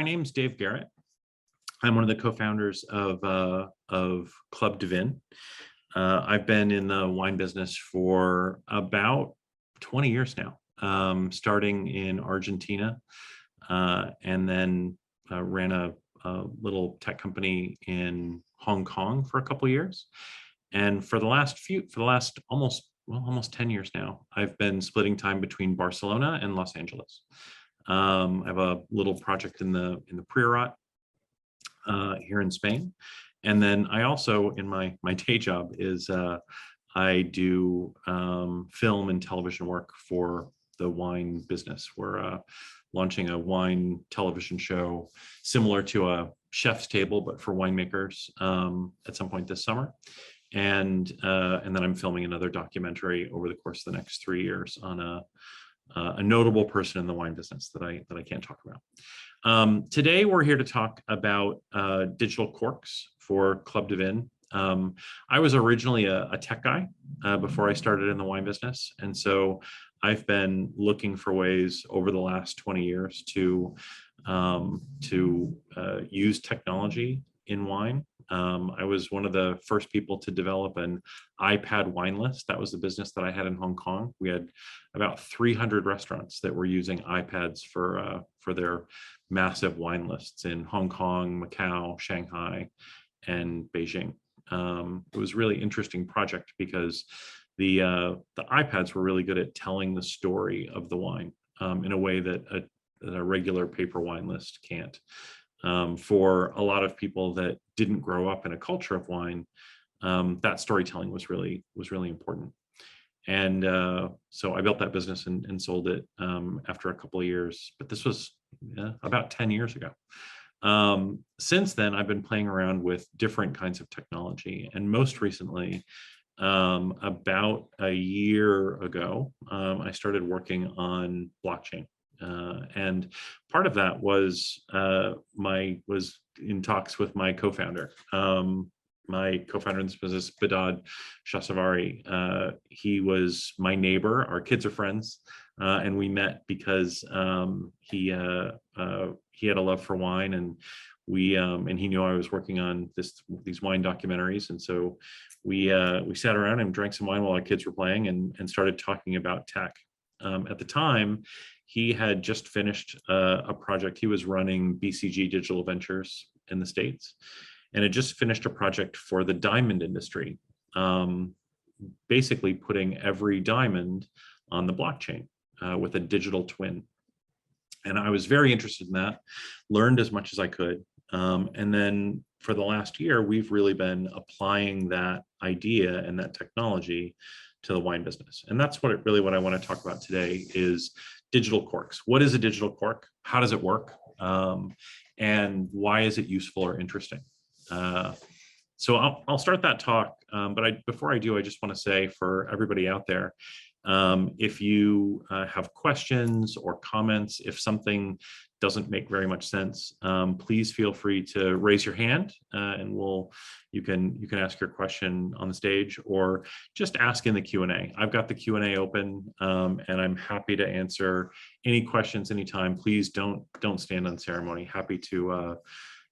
my name's Dave Garrett. I'm one of the co-founders of Club dVIN. I've been in the wine business for about 20 years now, starting in Argentina, and then ran a little tech company in Hong Kong for a couple of years. And for the last almost 10 years now, I've been splitting time between Barcelona and Los Angeles. I have a little project in the Priorat here in Spain. And then I also, in my day job, is I do film and television work for the wine business. We're launching a wine television show similar to a chef's table, but for winemakers at some point this summer. And then I'm filming another documentary over the course of the next 3 years on a notable person in the wine business that I can't talk about. Today, we're here to talk about digital corks for Club dVIN. I was originally a tech guy before I started in the wine business. And so I've been looking for ways over the last 20 years to use technology in wine. I was one of the first people to develop an iPad wine list. That was the business that I had in Hong Kong. We had about 300 restaurants that were using iPads for their massive wine lists in Hong Kong, Macau, Shanghai, and Beijing. It was a really interesting project because the iPads were really good at telling the story of the wine in a way that a regular paper wine list can't. For a lot of people that didn't grow up in a culture of wine, that storytelling was really important. And so I built that business and sold it after a couple of years, but this was about 10 years ago. Since then, I've been playing around with different kinds of technology, and most recently, about a year ago, I started working on blockchain. And part of that was was in talks with my co-founder. My co-founder in this business, Bedad Shahsavari. He was my neighbor. Our kids are friends, and we met because he had a love for wine, and and he knew I was working on these wine documentaries, and so we sat around and drank some wine while our kids were playing, and started talking about tech. At the time, he had just finished a project. He was running BCG Digital Ventures in the States, and had just finished a project for the diamond industry, basically putting every diamond on the blockchain with a digital twin. And I was very interested in that, learned as much as I could. And then for the last year, we've really been applying that idea and that technology to the wine business. And that's what I want to talk about today is digital corks. What is a digital cork? How does it work? And why is it useful or interesting? So I'll start that talk, but before I do, I just want to say for everybody out there, if you have questions or comments, if something doesn't make very much sense, please feel free to raise your hand, and you can ask your question on the stage, or just ask in the Q&A. I've got the Q&A open, and I'm happy to answer any questions anytime. Please don't stand on ceremony. Happy to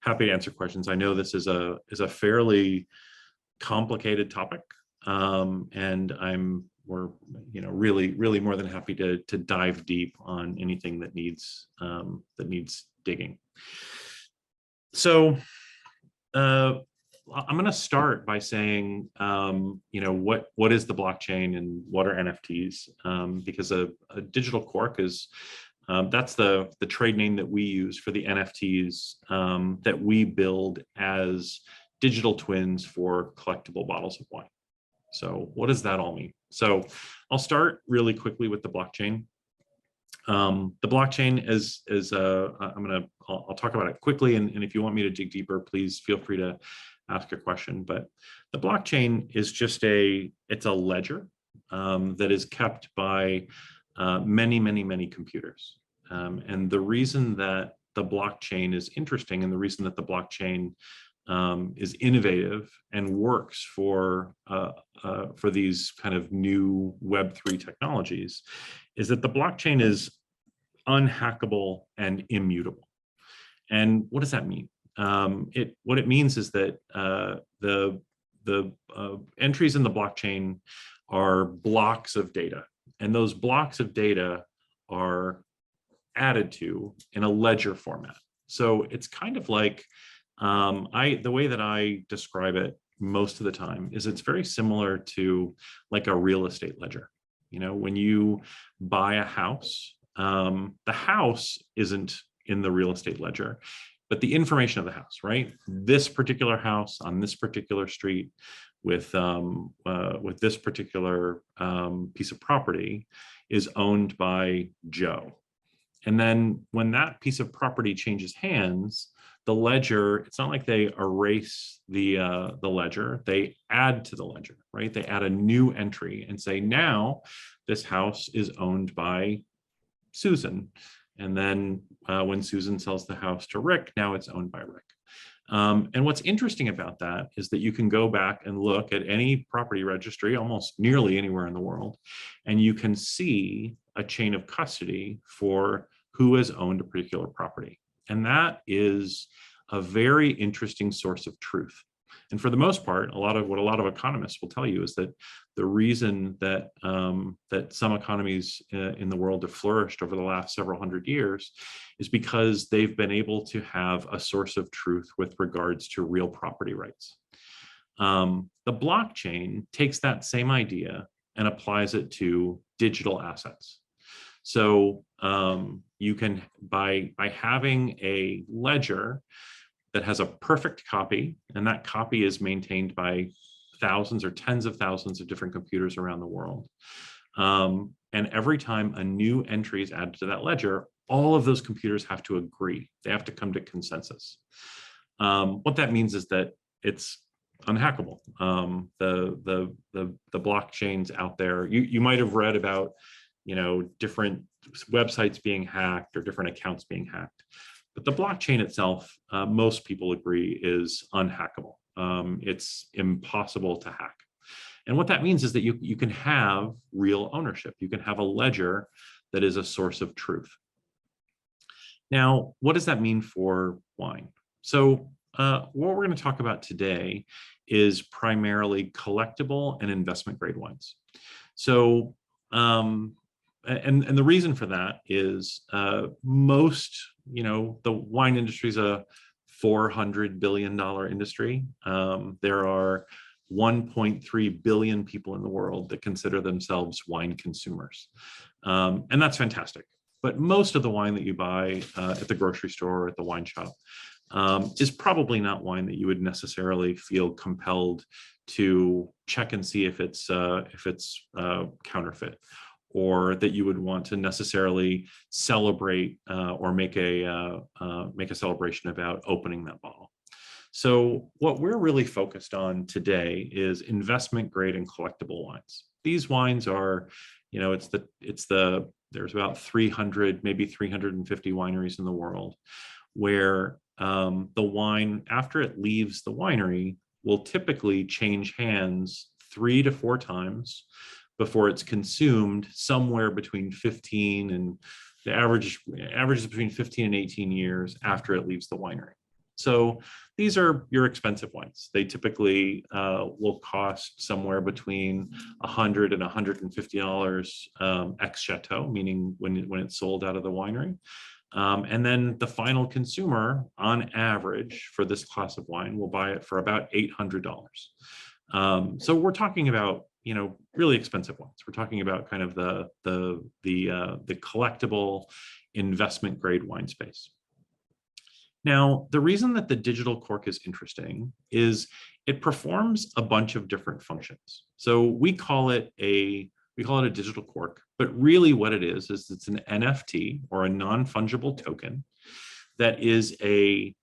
answer questions. I know this is a fairly complicated topic, and we're really more than happy to dive deep on anything that needs digging. So I'm going to start by saying what is the blockchain and what are NFTs, because a digital cork is that's the trade name that we use for the NFTs that we build as digital twins for collectible bottles of wine. So what does that all mean? So I'll start really quickly with the blockchain. The blockchain is I'll talk about it quickly, and if you want me to dig deeper, please feel free to ask a question. But the blockchain is it's a ledger that is kept by many computers. And the reason that the blockchain is interesting, and the reason that the blockchain is innovative and works for these kind of new Web3 technologies, is that the blockchain is unhackable and immutable. And what does that mean? What it means is that the entries in the blockchain are blocks of data, and those blocks of data are added to in a ledger format. So it's kind of like, the way that I describe it most of the time is it's very similar to like a real estate ledger. You know, when you buy a house, the house isn't in the real estate ledger, but the information of the house, right? This particular house on this particular street with this particular piece of property is owned by Joe. And then when that piece of property changes hands, the ledger, it's not like they erase the ledger, they add to the ledger, right? They add a new entry and say, now this house is owned by Susan. And then when Susan sells the house to Rick, now it's owned by Rick. And what's interesting about that is that you can go back and look at any property registry, almost nearly anywhere in the world, and you can see a chain of custody for who has owned a particular property. And that is a very interesting source of truth. And for the most part, what a lot of economists will tell you is that the reason that that some economies in the world have flourished over the last several hundred years is because they've been able to have a source of truth with regards to real property rights. The blockchain takes that same idea and applies it to digital assets. So you can, by having a ledger that has a perfect copy, and that copy is maintained by thousands or tens of thousands of different computers around the world. And every time a new entry is added to that ledger, all of those computers have to agree. They have to come to consensus. What that means is that it's unhackable. The blockchains out there, you might have read about, you know, different websites being hacked or different accounts being hacked. But the blockchain itself, most people agree, is unhackable. It's impossible to hack. And what that means is that you can have real ownership. You can have a ledger that is a source of truth. Now, what does that mean for wine? So what we're going to talk about today is primarily collectible and investment grade wines. So, and the reason for that is most, you know, the wine industry is a $400 billion industry. There are 1.3 billion people in the world that consider themselves wine consumers. And that's fantastic. But most of the wine that you buy at the grocery store or at the wine shop is probably not wine that you would necessarily feel compelled to check and see if it's counterfeit, or that you would want to necessarily celebrate or make a celebration about opening that bottle. So what we're really focused on today is investment grade and collectible wines. These wines are, you know, there's about 300, maybe 350 wineries in the world where the wine, after it leaves the winery, will typically change hands 3 to 4 times before it's consumed, somewhere between 15 and the average is between 15 and 18 years after it leaves the winery. So these are your expensive wines. They typically will cost somewhere between $100 and $150 ex chateau, meaning when it's sold out of the winery. And then the final consumer, on average, for this class of wine, will buy it for about $800. So we're talking about, you know, really expensive wines. We're talking about kind of the collectible investment grade wine space. Now, the reason that the digital cork is interesting is it performs a bunch of different functions. So we call it a digital cork, but really what it is it's an NFT, or a non-fungible token, that is it's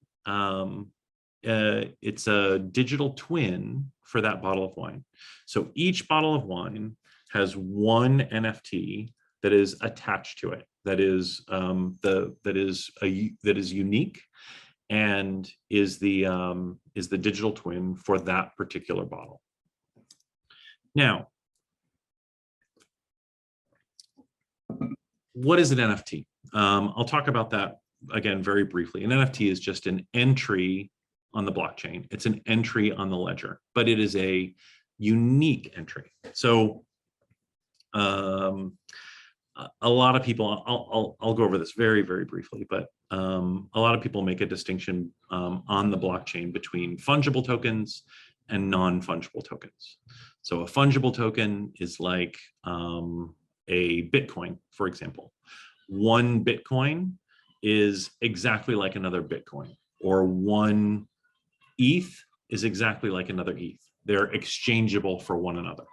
a digital twin for that bottle of wine. So each bottle of wine has one NFT that is attached to it, that is unique, and is the digital twin for that particular bottle. Now, what is an NFT? I'll talk about that again, very briefly, an NFT is just an entry on the blockchain. It's an entry on the ledger, but it is a unique entry. So a lot of people, I'll go over this very, very briefly, but a lot of people make a distinction on the blockchain between fungible tokens and non-fungible tokens. So a fungible token is like a Bitcoin, for example. One Bitcoin is exactly like another Bitcoin, or one ETH is exactly like another ETH. They're exchangeable for one another.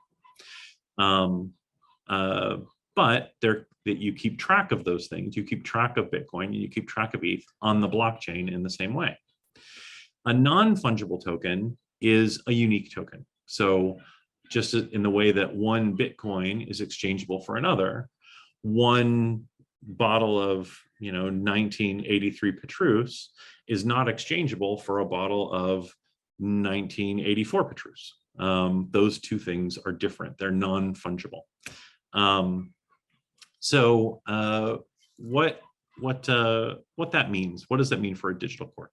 But that you keep track of those things. You keep track of Bitcoin and you keep track of ETH on the blockchain in the same way. A non-fungible token is a unique token. So just in the way that one Bitcoin is exchangeable for another, one bottle of 1983 Petrus is not exchangeable for a bottle of 1984 Petrus. Those two things are different. They're non-fungible. So what that means? What does that mean for a digital cork?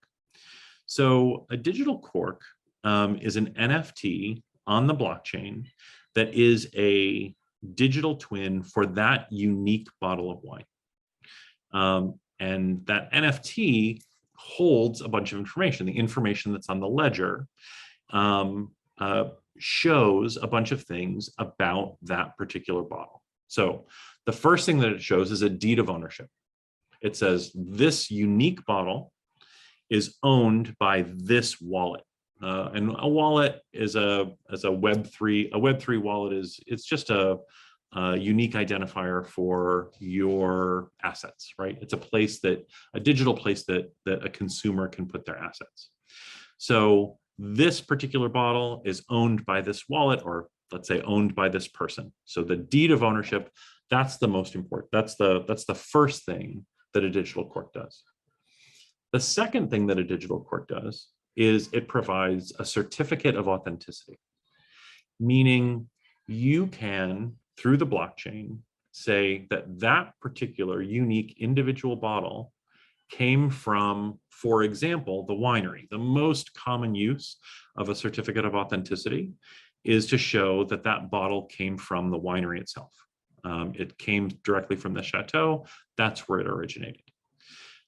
So a digital cork is an NFT on the blockchain that is a digital twin for that unique bottle of wine. And that NFT holds a bunch of information. The information that's on the ledger shows a bunch of things about that particular bottle. So the first thing that it shows is a deed of ownership. It says this unique bottle is owned by this wallet. And a wallet is a Web3. A Web3 wallet it's just a unique identifier for your assets, right? It's a digital place that a consumer can put their assets. So this particular bottle is owned by this wallet, or let's say owned by this person. So the deed of ownership, that's the most important. That's the first thing that a digital cork does. The second thing that a digital cork does is it provides a certificate of authenticity, meaning you can, through the blockchain, say that particular unique individual bottle came from, for example, the winery. The most common use of a certificate of authenticity is to show that bottle came from the winery itself. It came directly from the chateau. That's where it originated.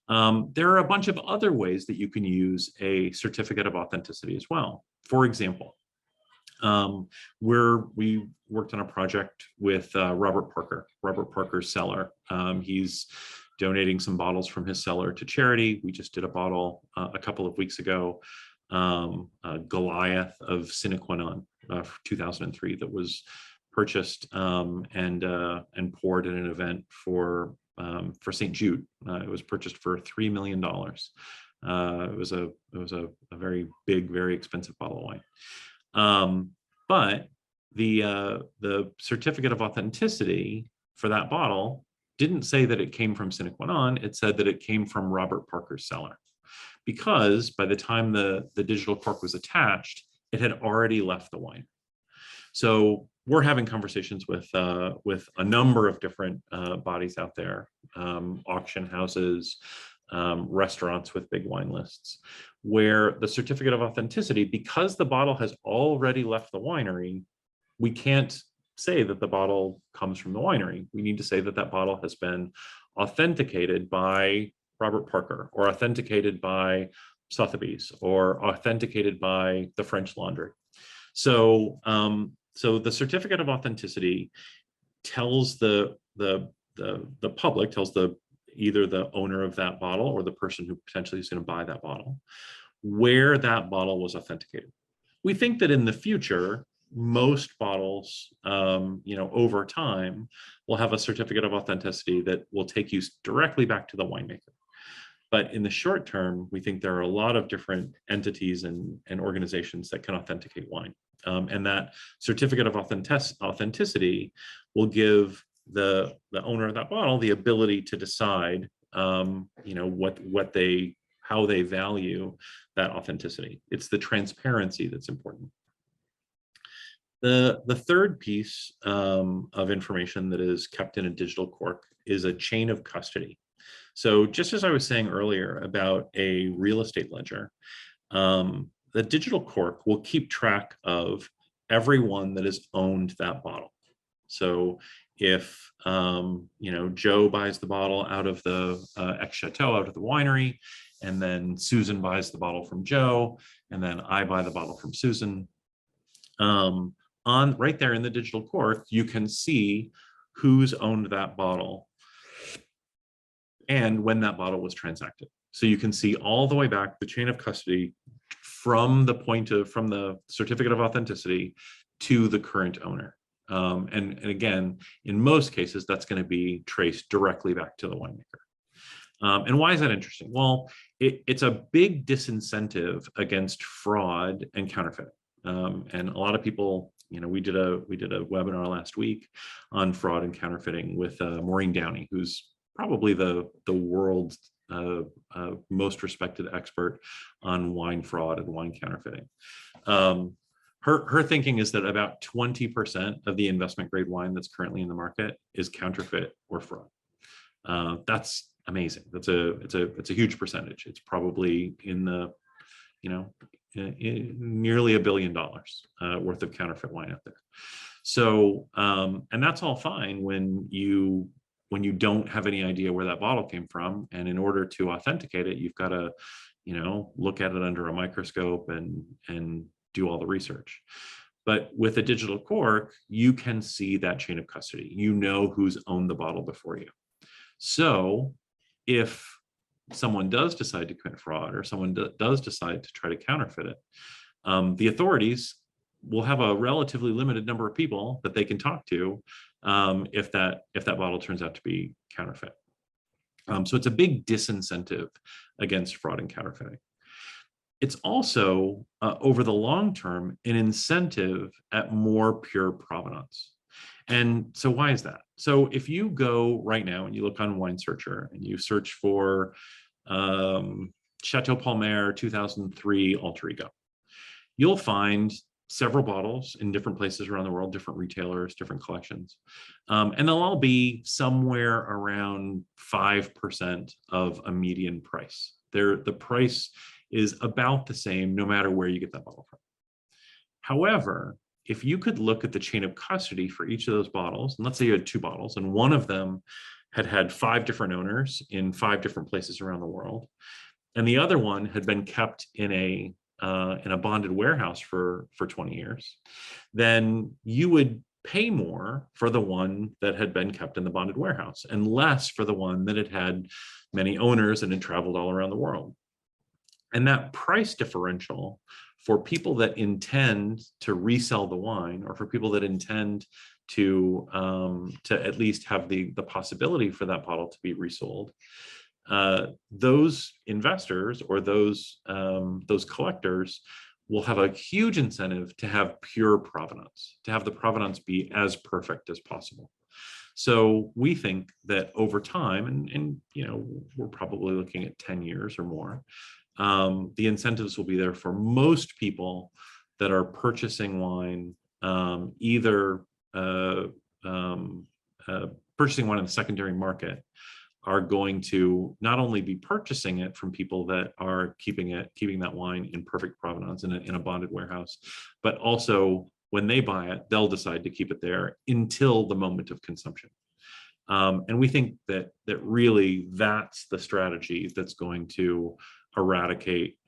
There are a bunch of other ways that you can use a certificate of authenticity as well. For example, we worked on a project with Robert Parker's cellar. He's donating some bottles from his cellar to charity. We just did a bottle a couple of weeks ago, Goliath of Sine Qua Non for 2003 that was purchased and poured at an event for St. Jude. It was purchased for $3 million. It was a very big, very expensive bottle of wine. But the certificate of authenticity for that bottle didn't say that it came from Sine Qua Non. It said that it came from Robert Parker's cellar, because by the time the digital cork was attached, it had already left the wine. So we're having conversations with a number of different bodies out there, auction houses, restaurants with big wine lists, where the certificate of authenticity, because the bottle has already left the winery, we can't say that the bottle comes from the winery. We need to say that bottle has been authenticated by Robert Parker, or authenticated by Sotheby's, or authenticated by the French Laundry. So the certificate of authenticity tells the public, tells either the owner of that bottle or the person who potentially is going to buy that bottle, where that bottle was authenticated. We think that in the future, most bottles, over time, will have a certificate of authenticity that will take you directly back to the winemaker. But in the short term, we think there are a lot of different entities and organizations that can authenticate wine. And that certificate of authenticity will give the owner of that bottle the ability to decide, how they value that authenticity. It's the transparency that's important. The third piece of information that is kept in a digital cork is a chain of custody. So just as I was saying earlier about a real estate ledger, the digital cork will keep track of everyone that has owned that bottle. So if Joe buys the bottle out of the X Chateau, out of the winery, and then Susan buys the bottle from Joe, and then I buy the bottle from Susan, on right there in the digital cork, you can see who's owned that bottle and when that bottle was transacted. So you can see all the way back the chain of custody from the certificate of authenticity to the current owner. And again, in most cases, that's going to be traced directly back to the winemaker. And why is that interesting? Well, it's a big disincentive against fraud and counterfeiting. And a lot of people, we did a webinar last week on fraud and counterfeiting with Maureen Downey, who's probably the world's most respected expert on wine fraud and wine counterfeiting. Her thinking is that about 20% of the investment grade wine that's currently in the market is counterfeit or fraud. That's amazing. It's a huge percentage. It's probably in the nearly $1 billion worth of counterfeit wine out there. So and that's all fine when you don't have any idea where that bottle came from, and in order to authenticate it, you've got to look at it under a microscope and do all the research. But with a digital cork, you can see that chain of custody. You know who's owned the bottle before you. So if someone does decide to commit fraud, or someone does decide to try to counterfeit it, the authorities will have a relatively limited number of people that they can talk to if that bottle turns out to be counterfeit. So it's a big disincentive against fraud and counterfeiting. It's also, over the long term, an incentive at more pure provenance. And so why is that? So if you go right now and you look on Wine Searcher and you search for Chateau Palmer 2003 Alter Ego, you'll find several bottles in different places around the world, different retailers, different collections. And they'll all be somewhere around 5% of a median price. The price is about the same no matter where you get that bottle from. However, if you could look at the chain of custody for each of those bottles, and let's say you had 2 bottles, and one of them had 5 different owners in 5 different places around the world, and the other one had been kept in a bonded warehouse for 20 years, then you would pay more for the one that had been kept in the bonded warehouse and less for the one that had many owners and had traveled all around the world. And that price differential for people that intend to resell the wine, or for people that intend to at least have the possibility for that bottle to be resold, those investors or those collectors will have a huge incentive to have pure provenance, to have the provenance be as perfect as possible. So we think that over time, and we're probably looking at 10 years or more, the incentives will be there for most people that are purchasing wine, either purchasing wine in the secondary market, are going to not only be purchasing it from people that are keeping that wine in perfect provenance in a bonded warehouse, but also when they buy it, they'll decide to keep it there until the moment of consumption. And we think that really that's the strategy that's going to eradicate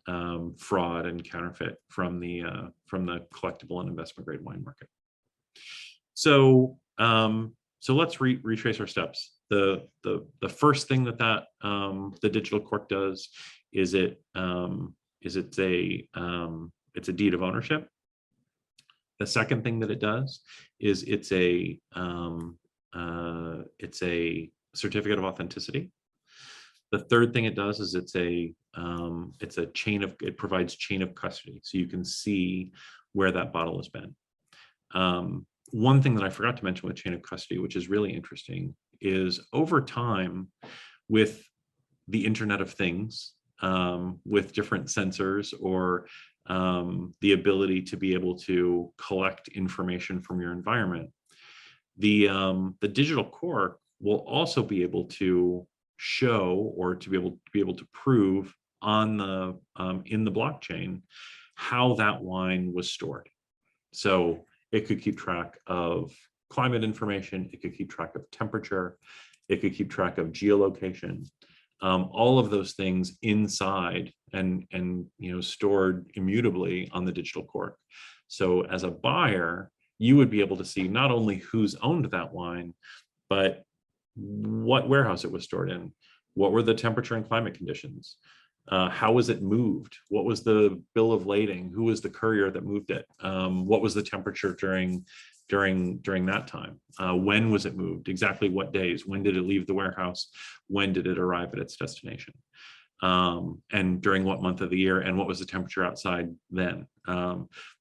fraud and counterfeit from the collectible and investment grade wine market. So let's retrace our steps. The first thing that the digital cork does is it's a deed of ownership. The second thing that it does is it's a certificate of authenticity. The third thing it does is it provides chain of custody, so you can see where that bottle has been. One thing that I forgot to mention with chain of custody, which is really interesting, is over time with the Internet of Things, with different sensors or the ability to be able to collect information from your environment, the digital cork will also be able to show or to be able to prove on the in the blockchain how that wine was stored. So it could keep track of climate information, it could keep track of temperature, it could keep track of geolocation, all of those things inside and stored immutably on the digital cork. So as a buyer, you would be able to see not only who's owned that wine, but what warehouse it was stored in, what were the temperature and climate conditions, how was it moved, what was the bill of lading, who was the courier that moved it, what was the temperature during that time, when was it moved, exactly what days, when did it leave the warehouse, when did it arrive at its destination, and during what month of the year, and what was the temperature outside then.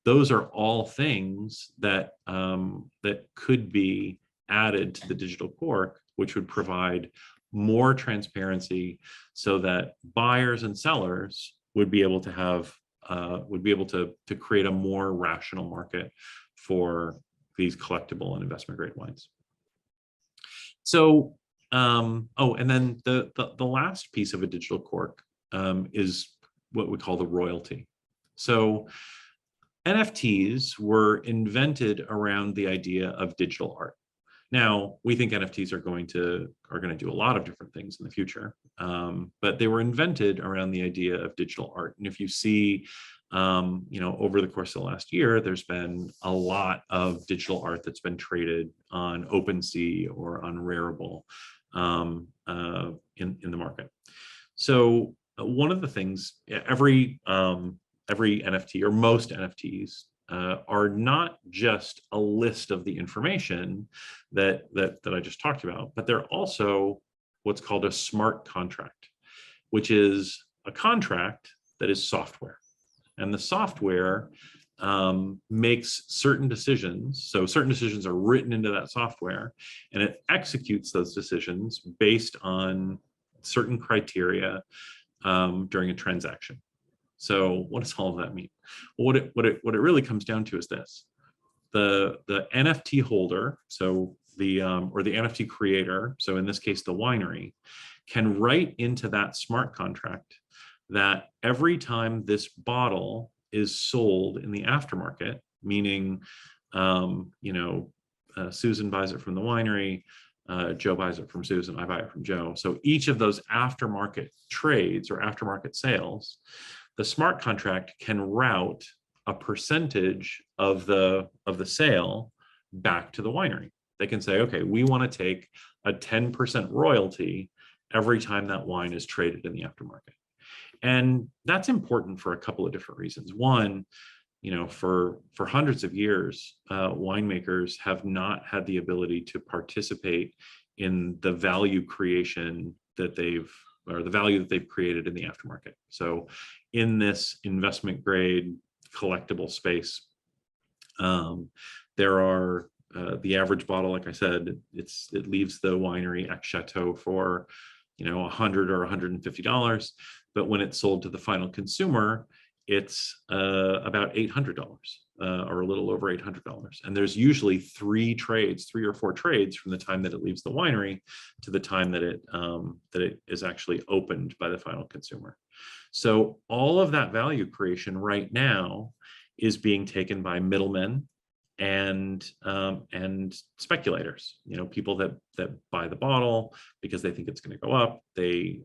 Those are all things that that could be added to the digital cork, which would provide more transparency so that buyers and sellers would be able to have to create a more rational market for these collectible and investment grade wines. So and then the last piece of a digital cork is what we call the royalty. So NFTs were invented around the idea of digital art. Now, we think NFTs are going to do a lot of different things in the future, but they were invented around the idea of digital art. And if you see, over the course of the last year, there's been a lot of digital art that's been traded on OpenSea or on Rarible in the market. So one of the things, every NFT or most NFTs are not just a list of the information that I just talked about, but they're also what's called a smart contract, which is a contract that is software. And the software makes certain decisions. So certain decisions are written into that software, and it executes those decisions based on certain criteria during a transaction. So what does all of that mean? Well, what it really comes down to is this: the NFT holder, so the or the NFT creator, so in this case the winery, can write into that smart contract that every time this bottle is sold in the aftermarket, meaning Susan buys it from the winery, Joe buys it from Susan, I buy it from Joe. So each of those aftermarket trades or aftermarket sales, the smart contract can route a percentage of the sale back to the winery. They can say, okay, we want to take a 10% royalty every time that wine is traded in the aftermarket. And that's important for a couple of different reasons. One, for hundreds of years, winemakers have not had the ability to participate in the value creation that the value that they've created in the aftermarket. So in this investment grade collectible space, there are the average bottle, like I said, it leaves the winery ex chateau for $100 or $150, but when it's sold to the final consumer, it's about $800 or a little over $800. And there's usually 3 or 4 trades from the time that it leaves the winery to the time that it is actually opened by the final consumer. So all of that value creation right now is being taken by middlemen and speculators, people that buy the bottle because they think it's going to go up. They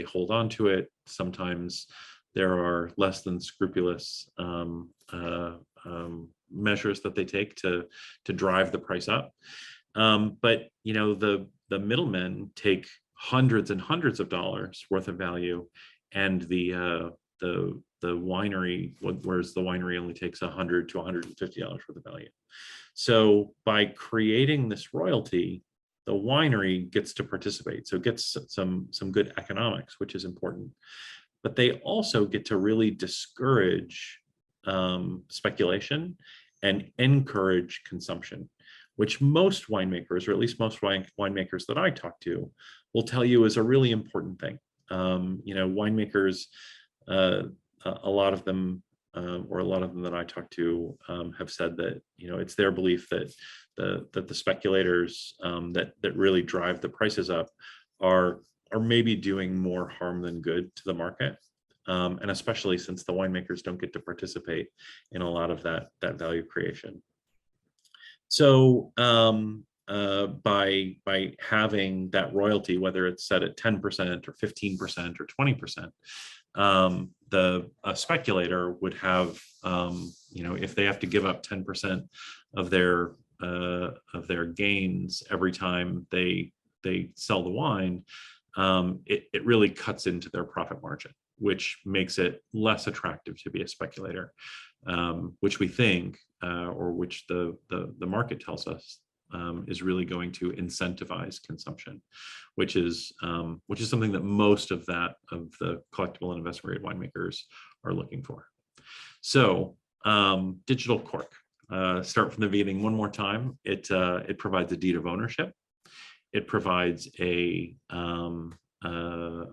hold on to it. Sometimes there are less than scrupulous measures that they take to drive the price up. But the middlemen take hundreds and hundreds of dollars worth of value, and the winery, whereas the winery only takes $100 to $150 worth of value. So by creating this royalty, the winery gets to participate. So it gets some good economics, which is important. But they also get to really discourage speculation and encourage consumption, which most winemakers, or at least most winemakers that I talk to, will tell you is a really important thing. Winemakers, a lot of them that I talk to have said that it's their belief that the speculators that really drive the prices up are are maybe doing more harm than good to the market. And especially since the winemakers don't get to participate in a lot of that value creation. So by having that royalty, whether it's set at 10% or 15% or 20%, the speculator would have, if they have to give up 10% of their gains every time they sell the wine, it really cuts into their profit margin, which makes it less attractive to be a speculator, which we think, or which the market tells us, is really going to incentivize consumption, which is something that most of the collectible and investment grade winemakers are looking for. So digital cork. Start from the beginning one more time. It provides a deed of ownership. It provides a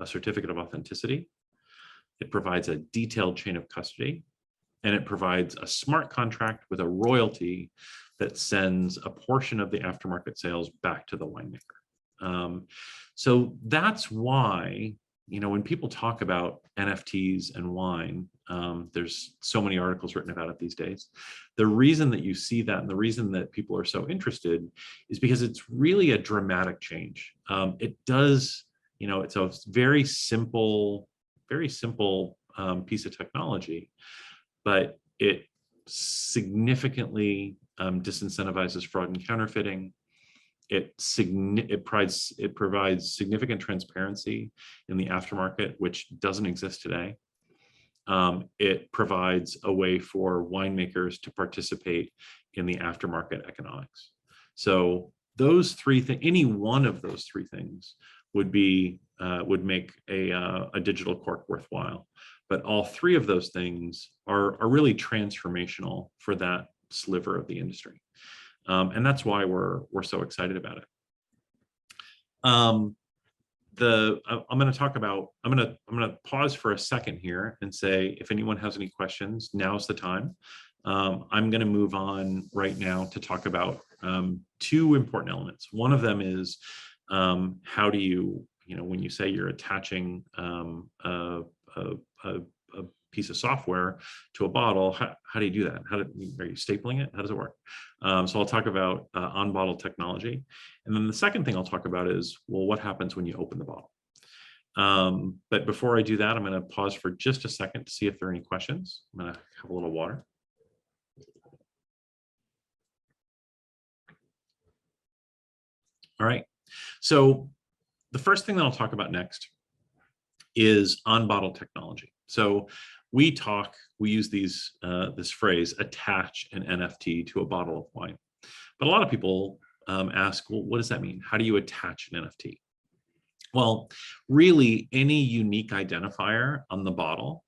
certificate of authenticity. It provides a detailed chain of custody, and it provides a smart contract with a royalty that sends a portion of the aftermarket sales back to the winemaker. So that's why, when people talk about NFTs and wine, there's so many articles written about it these days. The reason that you see that and the reason that people are so interested is because it's really a dramatic change. It does, it's a very simple piece of technology, but it significantly disincentivizes fraud and counterfeiting. It provides significant transparency in the aftermarket, which doesn't exist today. It provides a way for winemakers to participate in the aftermarket economics. So those three things, any one of those three things would make a digital cork worthwhile. But all three of those things are really transformational for that sliver of the industry. And that's why we're so excited about it. I'm going to pause for a second here and say, if anyone has any questions, now's the time. I'm going to move on right now to talk about two important elements. One of them is how do you, when you say you're attaching a piece of software to a bottle, how do you do that? Are you stapling it? How does it work? So I'll talk about on-bottle technology. And then the second thing I'll talk about is, well, what happens when you open the bottle? But before I do that, I'm going to pause for just a second to see if there are any questions. I'm going to have a little water. All right. So the first thing that I'll talk about next is on-bottle technology. So we use this phrase, attach an NFT to a bottle of wine. But a lot of people ask, well, what does that mean? How do you attach an NFT? Well, really, any unique identifier on the bottle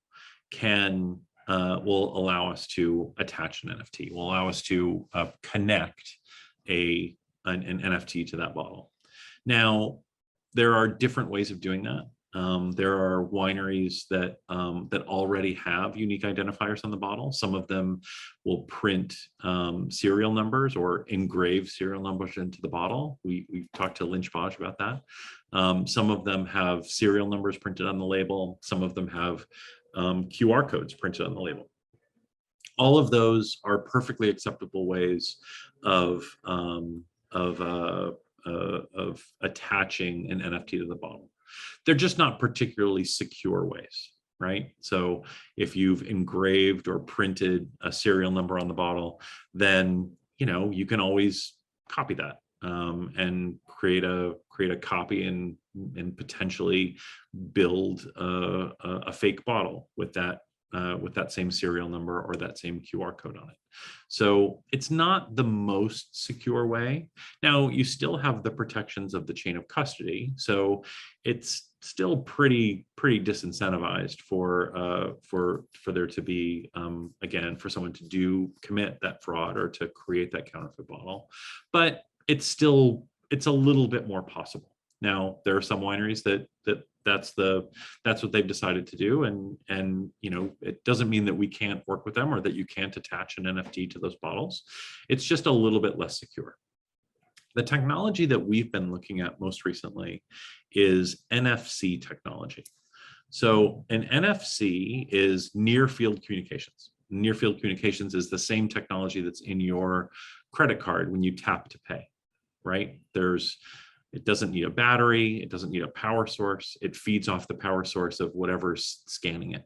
will allow us to attach an NFT, will allow us to connect an NFT to that bottle. Now, there are different ways of doing that. There are wineries that already have unique identifiers on the bottle. Some of them will print serial numbers or engrave serial numbers into the bottle. We've talked to Lynch Bosch about that. Some of them have serial numbers printed on the label. Some of them have QR codes printed on the label. All of those are perfectly acceptable ways of attaching an NFT to the bottle. They're just not particularly secure ways, right? So if you've engraved or printed a serial number on the bottle, then you can always copy that and create a copy and potentially build a fake bottle with that same serial number or that same QR code on it. So it's not the most secure way. Now, you still have the protections of the chain of custody. So it's still pretty disincentivized for there to be, again, for someone to commit that fraud or to create that counterfeit bottle. But it's a little bit more possible. Now, there are some wineries that's what they've decided to do, and it doesn't mean that we can't work with them or that you can't attach an NFT to those bottles. It's just a little bit less secure. The technology that we've been looking at most recently is NFC technology. So an NFC is near field communications. Near field communications is the same technology that's in your credit card when you tap to pay, right? It doesn't need a battery, it doesn't need a power source, it feeds off the power source of whatever's scanning it.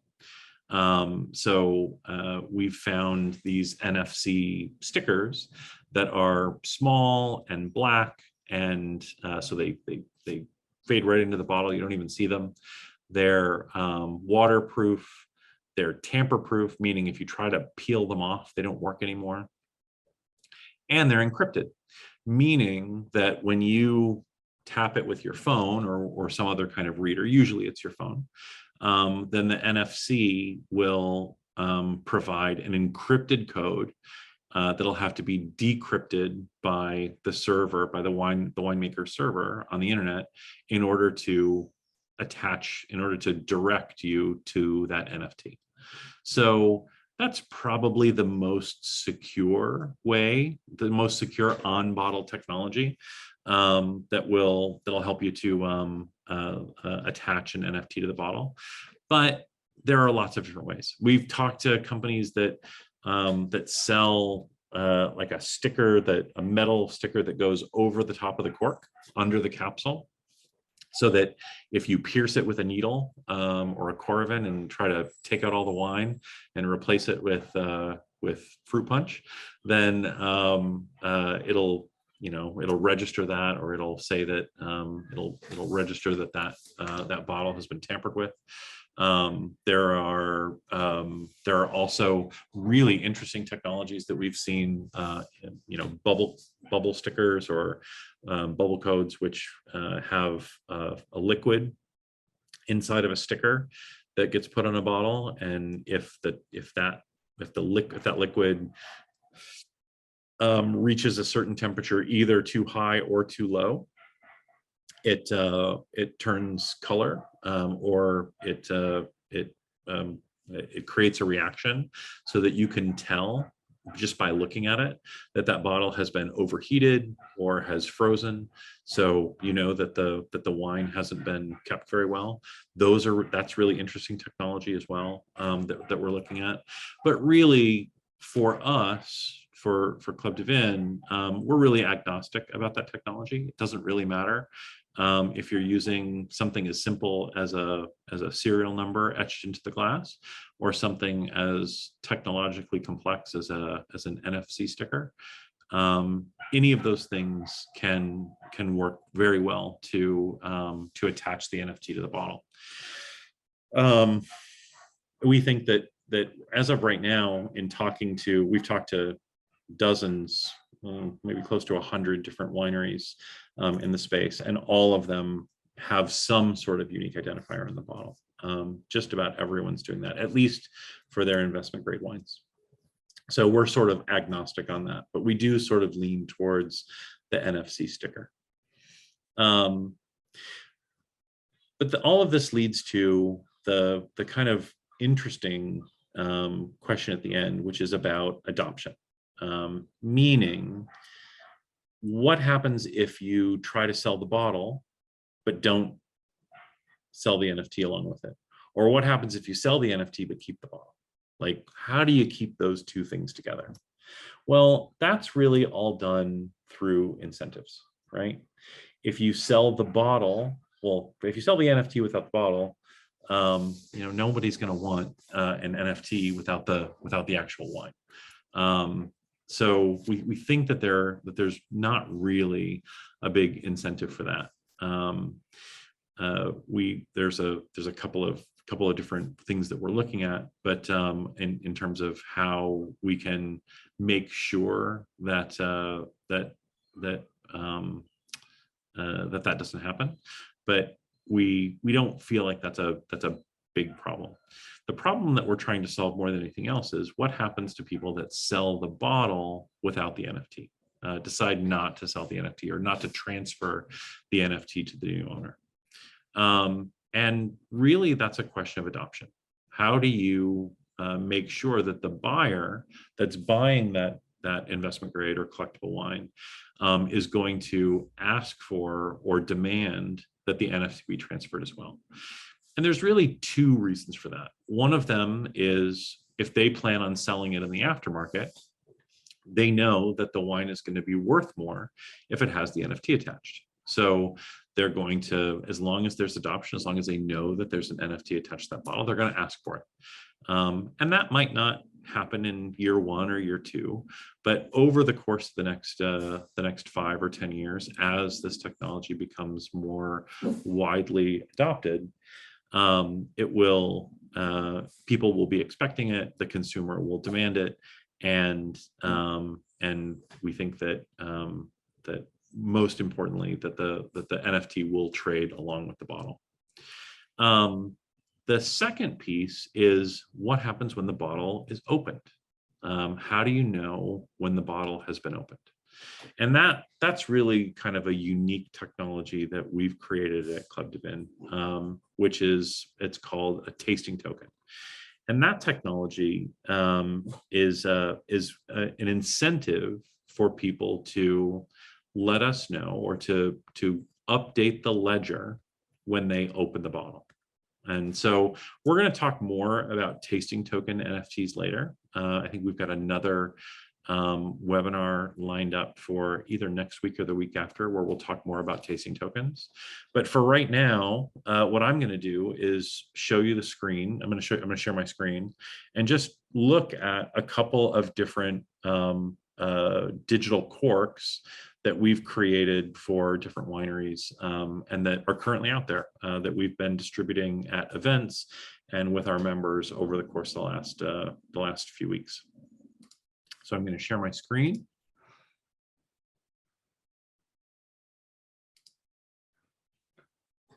We've found these NFC stickers that are small and black, and so they fade right into the bottle. You don't even see them. They're waterproof. They're tamper-proof, meaning if you try to peel them off, they don't work anymore. And they're encrypted, meaning that when you tap it with your phone or some other kind of reader, usually it's your phone, then the NFC will provide an encrypted code that'll have to be decrypted by the server, by the winemaker server on the internet, in order to direct you to that NFT. So that's probably the most secure way, the most secure on-bottle technology that'll help you to attach an NFT to the bottle. But there are lots of different ways. We've talked to companies that sell like a metal sticker that goes over the top of the cork, under the capsule, so that if you pierce it with a needle or a Corvin and try to take out all the wine and replace it with fruit punch, then it'll register that, or it'll say that it'll register that bottle has been tampered with. There are also really interesting technologies that we've seen, bubble stickers or bubble codes, which have a liquid inside of a sticker that gets put on a bottle, and if that liquid reaches a certain temperature, either too high or too low, it turns color, or it creates a reaction, so that you can tell just by looking at it that bottle has been overheated or has frozen. So you know that the wine hasn't been kept very well. That's really interesting technology as well, that we're looking at. But really, for us, for Club dVIN, we're really agnostic about that technology. It doesn't really matter if you're using something as simple as a serial number etched into the glass, or something as technologically complex as an NFC sticker. Any of those things can work very well to attach the NFT to the bottle. We think that as of right now, we've talked to dozens, maybe close to 100 different wineries in the space, and all of them have some sort of unique identifier in the bottle. Just about everyone's doing that, at least for their investment grade wines. So we're sort of agnostic on that, but we do sort of lean towards the NFC sticker. But all of this leads to the kind of interesting question at the end, which is about adoption. Meaning, what happens if you try to sell the bottle but don't sell the NFT along with it? Or what happens if you sell the NFT but keep the bottle? Like, how do you keep those two things together? Well, that's really all done through incentives, right? If you sell the bottle, if you sell the NFT without the bottle, nobody's going to want an NFT without the actual wine. So we think that there's not really a big incentive for that. There's a couple of different things that we're looking at, but in terms of how we can make sure that that doesn't happen, but we don't feel like that's a big problem. The problem that we're trying to solve more than anything else is what happens to people that sell the bottle without the NFT, decide not to sell the NFT or not to transfer the NFT to the new owner. And really, that's a question of adoption. How do you make sure that the buyer that's buying that that investment grade or collectible wine is going to ask for or demand that the NFT be transferred as well. And there's really two reasons for that. One of them is if they plan on selling it in the aftermarket, they know that the wine is going to be worth more if it has the NFT attached. So they're going to, as long as there's adoption, as long as they know that there's an NFT attached to that bottle, they're going to ask for it. And that might not happen in year one or year two, but over the course of the next 5 or 10 years, as this technology becomes more widely adopted, it will, people will be expecting it, the consumer will demand it, and we think that that most importantly that the NFT will trade along with the bottle. The second piece is what happens when the bottle is opened. How do you know when the bottle has been opened? And that's really kind of a unique technology that we've created at Club dVIN, which is, it's called a tasting token. And that technology is an incentive for people to let us know or to update the ledger when they open the bottle. And so we're going to talk more about tasting token NFTs later. I think we've got another webinar lined up for either next week or the week after, where we'll talk more about tasting tokens. But for right now, what I'm going to do is show you the screen. I'm going to share my screen and just look at a couple of different digital corks that we've created for different wineries and that are currently out there that we've been distributing at events and with our members over the course of the last few weeks. So I'm going to share my screen.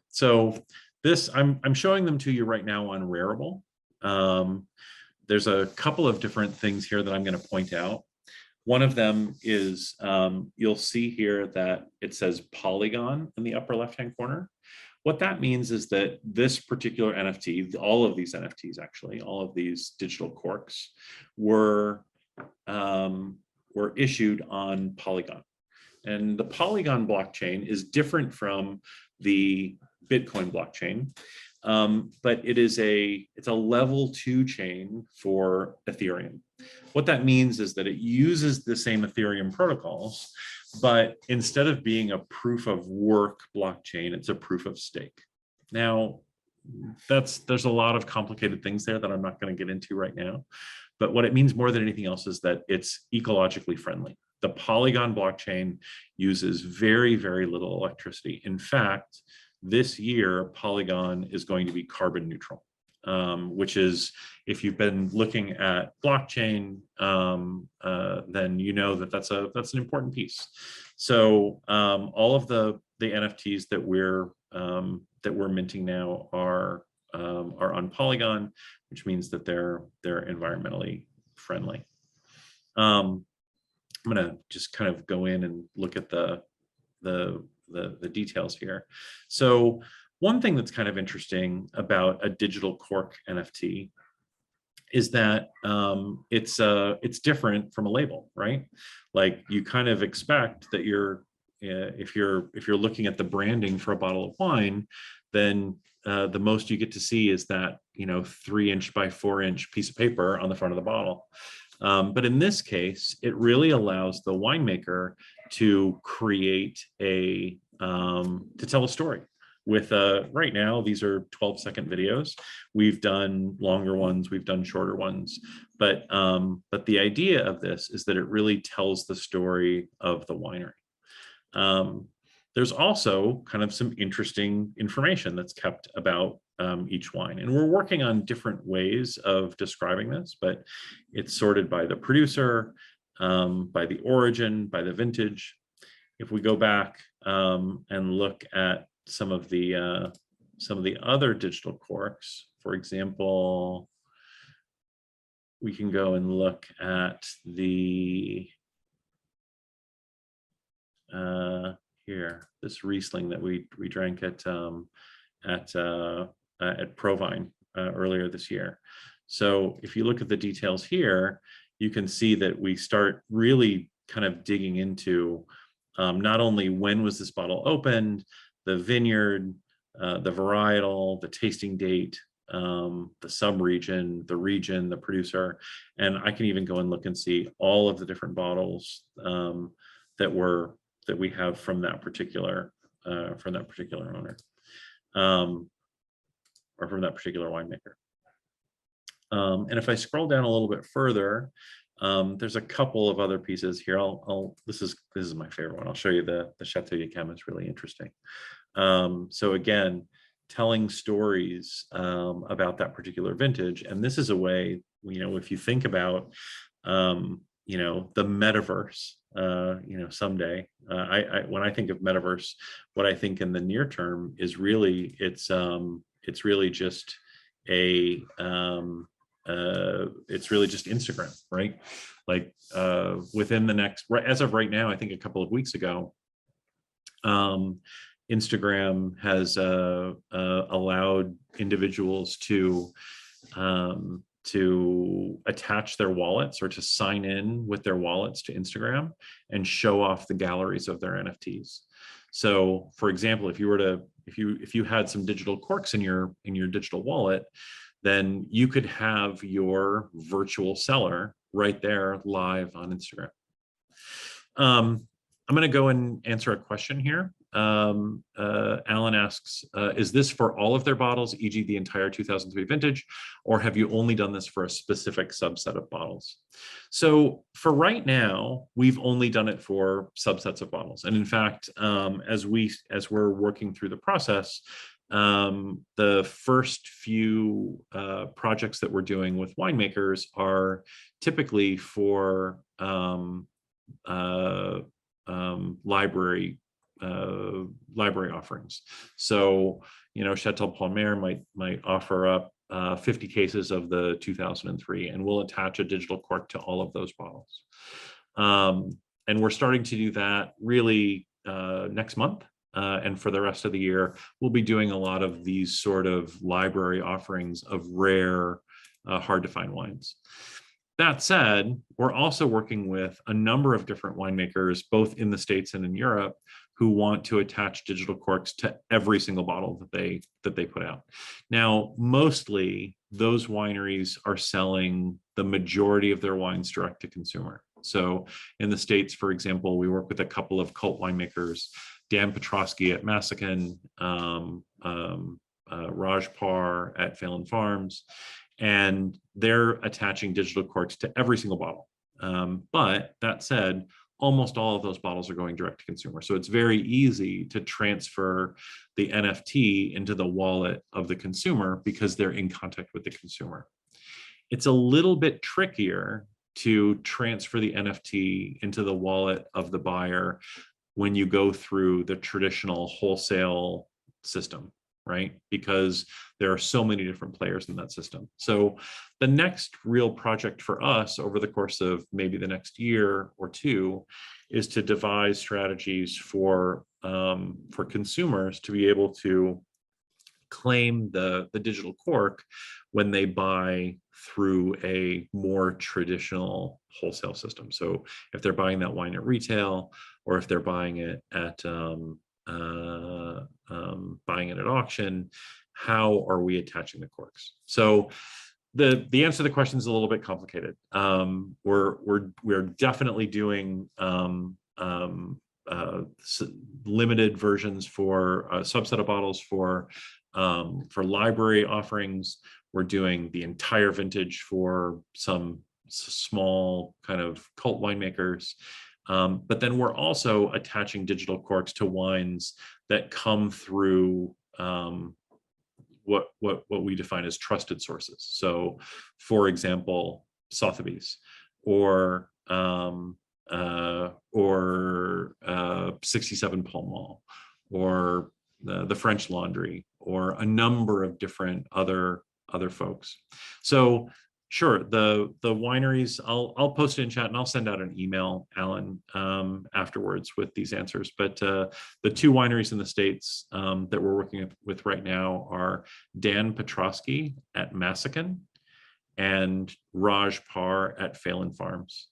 So this, I'm showing them to you right now on Rarible. There's a couple of different things here that I'm going to point out. One of them is you'll see here that it says Polygon in the upper left-hand corner. What that means is that this particular NFT, all of these NFTs actually, all of these digital corks were issued on Polygon. And the Polygon blockchain is different from the Bitcoin blockchain, but it's a level 2 chain for Ethereum. What that means is that it uses the same Ethereum protocols, but instead of being a proof of work blockchain, it's a proof of stake. Now, there's a lot of complicated things there that I'm not going to get into right now. But what it means more than anything else is that it's ecologically friendly. The Polygon blockchain uses very, very little electricity. In fact, this year, Polygon is going to be carbon neutral, which is, if you've been looking at blockchain, then you know that that's an important piece. So all of the NFTs that we're minting now are on Polygon, which means that they're environmentally friendly. I'm going to just kind of go in and look at the details here. So one thing that's kind of interesting about a digital cork NFT is that it's different from a label, right? Like you kind of expect that if you're looking at the branding for a bottle of wine, then the most you get to see is that 3-inch by 4-inch piece of paper on the front of the bottle. But in this case, it really allows the winemaker to create to tell a story. With right now, these are 12-second videos. We've done longer ones, we've done shorter ones, but the idea of this is that it really tells the story of the winery. There's also kind of some interesting information that's kept about each wine. And we're working on different ways of describing this, but it's sorted by the producer, by the origin, by the vintage. If we go back and look at some of the other digital corks, for example, we can go and look at the here, this Riesling that we drank at Provine earlier this year. So if you look at the details here, you can see that we start really kind of digging into not only when was this bottle opened, the vineyard, the varietal, the tasting date, the sub-region, the region, the producer, and I can even go and look and see all of the different bottles that we have from that particular owner, or from that particular winemaker. And if I scroll down a little bit further, there's a couple of other pieces here. This is my favorite one. I'll show you the Chateau Yquem. It's really interesting. So again, telling stories about that particular vintage. And this is a way, if you think about, the metaverse, someday, when I think of metaverse, what I think in the near term is really, it's really just it's really just Instagram, right? Like within the next, as of right now, I think a couple of weeks ago, Instagram has allowed individuals to attach their wallets or to sign in with their wallets to Instagram and show off the galleries of their NFTs. So, for example, if you had some digital corks in your digital wallet, then you could have your virtual cellar right there live on Instagram. I'm going to go and answer a question here. Alan asks, is this for all of their bottles, e.g. the entire 2003 vintage, or have you only done this for a specific subset of bottles? So for right now, we've only done it for subsets of bottles. And in fact, as we're working through the process, the first few projects that we're doing with winemakers are typically for library offerings. So, Chateau Palmer might offer up 50 cases of the 2003, and we'll attach a digital cork to all of those bottles. And we're starting to do that really next month. And for the rest of the year, we'll be doing a lot of these sort of library offerings of rare, hard to find wines. That said, we're also working with a number of different winemakers, both in the States and in Europe, who want to attach digital corks to every single bottle that they put out. Now, mostly those wineries are selling the majority of their wines direct to consumer. So in the States, for example, we work with a couple of cult winemakers, Dan Petrosky at Massican, Raj Par at Phelan Farms, and they're attaching digital corks to every single bottle. But that said, almost all of those bottles are going direct to consumer. So it's very easy to transfer the NFT into the wallet of the consumer because they're in contact with the consumer. It's a little bit trickier to transfer the NFT into the wallet of the buyer when you go through the traditional wholesale system, right? Because there are so many different players in that system. So the next real project for us over the course of maybe the next year or two is to devise strategies for consumers to be able to claim the digital cork when they buy through a more traditional wholesale system. So if they're buying that wine at retail, or if they're buying it at auction, how are we attaching the corks? So the answer to the question is a little bit complicated. We're definitely doing limited versions for a subset of bottles for library offerings. We're doing the entire vintage for some small kind of cult winemakers. But then we're also attaching digital corks to wines that come through what we define as trusted sources. So, for example, Sotheby's or 67 Pall Mall or the French Laundry or a number of different other folks. So sure, the wineries, I'll post it in chat and I'll send out an email, Alan, afterwards with these answers. But the two wineries in the States that we're working with right now are Dan Petrosky at Massican and Raj Par at Phelan Farms.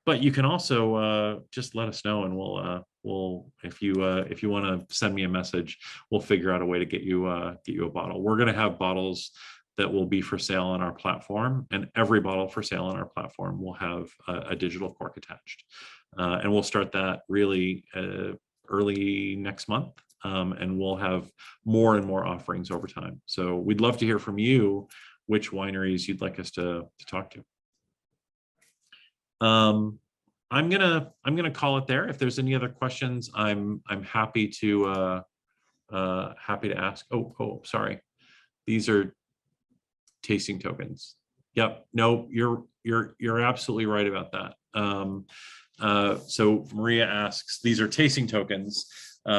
But you can also just let us know, and we'll if you want to send me a message, we'll figure out a way to get you a bottle. We're going to have bottles that will be for sale on our platform, and every bottle for sale on our platform will have a digital cork attached. And we'll start that really early next month, and we'll have more and more offerings over time. So we'd love to hear from you which wineries you'd like us to talk to. I'm gonna call it there. If there's any other questions, I'm happy to ask. Oh, sorry. These are tasting tokens. Yep. No, you're absolutely right about that. So Maria asks, these are tasting tokens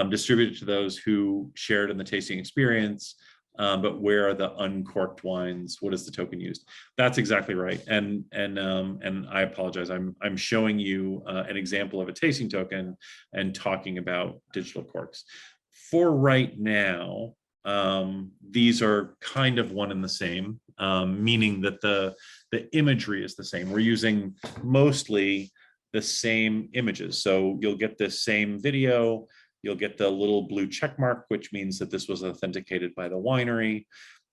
distributed to those who shared in the tasting experience. But where are the uncorked wines? What is the token used? That's exactly right. And I apologize. I'm showing you an example of a tasting token and talking about digital corks. For right now, these are kind of one and the same, meaning that the imagery is the same. We're using mostly the same images. So you'll get this same video. You'll get the little blue check mark, which means that this was authenticated by the winery.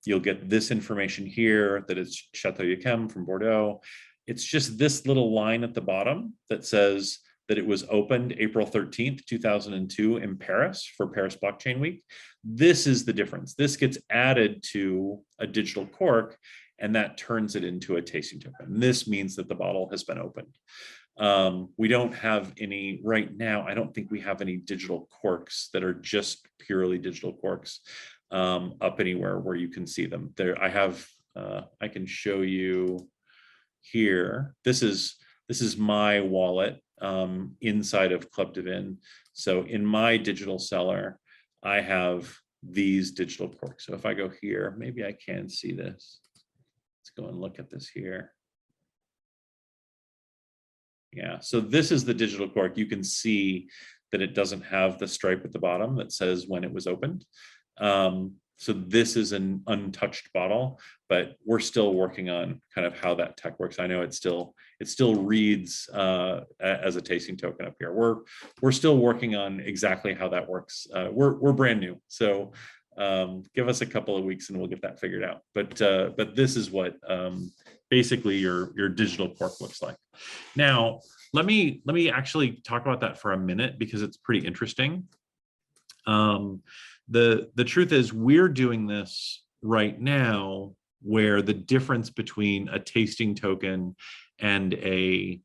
You'll get this information here that it's Chateau Yquem from Bordeaux. It's just this little line at the bottom that says that it was opened April 13th, 2002 in Paris for Paris Blockchain Week. This is the difference. This gets added to a digital cork, and that turns it into a tasting token. This means that the bottle has been opened. We don't have any right now. I don't think we have any digital corks that are just purely digital corks up anywhere where you can see them. There, I have. I can show you here. This is my wallet inside of Club dVIN. So in my digital cellar, I have these digital corks. So if I go here, maybe I can see this. Let's go and look at this here. Yeah, so this is the digital cork. You can see that it doesn't have the stripe at the bottom that says when it was opened. So this is an untouched bottle, but we're still working on kind of how that tech works. I know it still reads as a tasting token up here. We're still working on exactly how that works. We're brand new, so give us a couple of weeks and we'll get that figured out. But this is what basically your digital cork looks like. Now, let me actually talk about that for a minute because it's pretty interesting. The truth is we're doing this right now where the difference between a tasting token and a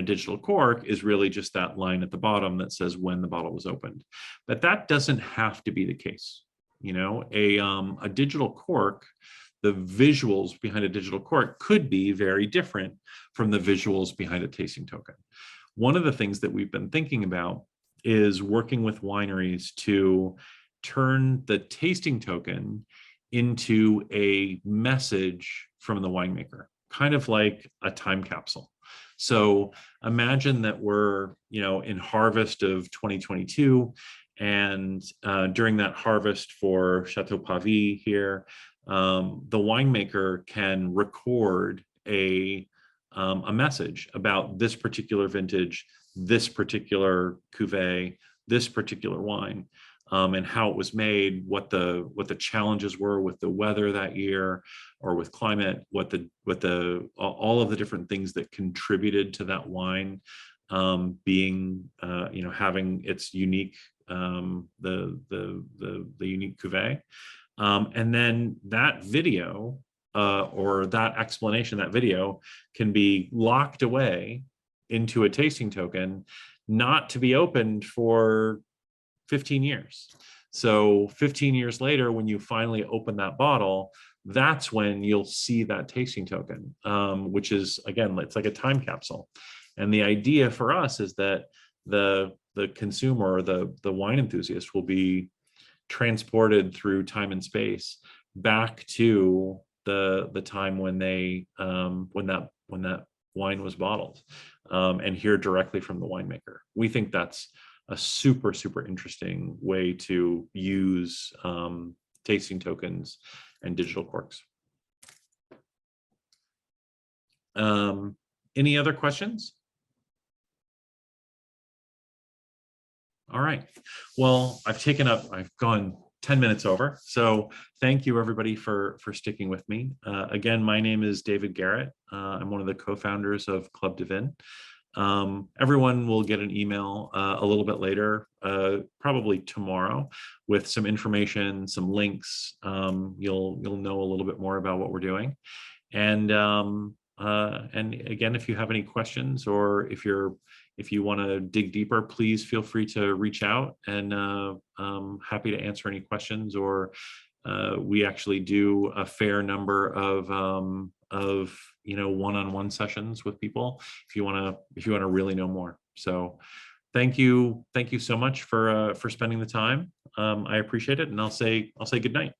digital cork is really just that line at the bottom that says when the bottle was opened. But that doesn't have to be the case. You know, a digital cork, the visuals behind a digital cork could be very different from the visuals behind a tasting token. One of the things that we've been thinking about is working with wineries to turn the tasting token into a message from the winemaker, kind of like a time capsule. So imagine that we're, in harvest of 2022, and during that harvest for Chateau Pavie here, the winemaker can record a message about this particular vintage, this particular cuvee, this particular wine, and how it was made, what the challenges were with the weather that year or with climate, all of the different things that contributed to that wine being having its unique the unique cuvee, and then that video or that explanation, that video can be locked away into a tasting token, not to be opened for 15 years. So 15 years later, when you finally open that bottle, that's when you'll see that tasting token, which is, again, it's like a time capsule. And the idea for us is that the consumer or the wine enthusiast will be transported through time and space back to the time when that wine was bottled, and hear directly from the winemaker. We think that's a super interesting way to use tasting tokens and digital corks. Any other questions? All right. Well, I've gone 10 minutes over. So thank you everybody for sticking with me. Again, my name is David Garrett. I'm one of the co-founders of Club dVIN. Everyone will get an email a little bit later, probably tomorrow, with some information, some links. You'll know a little bit more about what we're doing. And again, if you have any questions, or if you want to dig deeper, please feel free to reach out, and I'm happy to answer any questions. Or we actually do a fair number of one-on-one sessions with people if you want to really know more. So thank you so much for spending the time. I appreciate it, and I'll say good night.